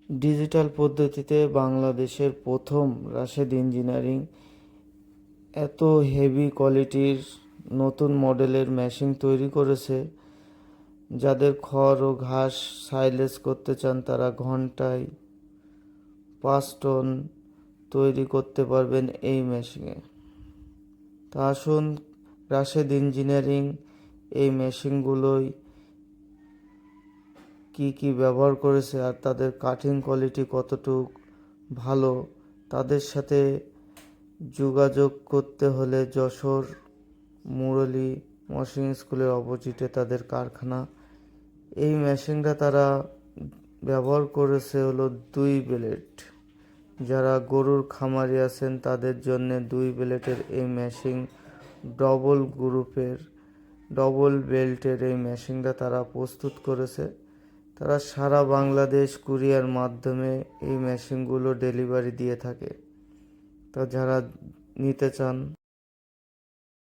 Digital পদ্ধতিতে বাংলাদেশের প্রথম রাশেদ ইঞ্জিনিয়ারিং এত হেভি কোয়ালিটির নতুন মডেলের মেশিন তৈরি করেছে। যাদের খড় ও ঘাস সাইলেজ করতে চান তারা ঘন্টায় 5 টন তৈরি করতে পারবেন এই মেশিনে। তা আসুন রাশেদ ইঞ্জিনিয়ারিং এই মেশিনগুলোই কি ব্যবহার করেছে আর তাদের কাটিং কোয়ালিটি কতটুক ভালো, তাদের সাথে যোগাযোগ করতে হলে যশোর মুরলী মশিং স্কুলের অপোজিটে তাদের কারখানা। এই মেশিনটা তারা ব্যবহার করেছে হলো 2 ব্লেড। যারা গরুর খামারি আছেন তাদের জন্য 2 ব্লেডের এই মেশিন, ডবল বেল্টের এই মেশিনটা তারা প্রস্তুত করেছে। তারা সারা বাংলাদেশ কুরিয়ার মাধ্যমে এই মেশিনগুলো ডেলিভারি দিয়ে থাকে। তা যারা নিতে চান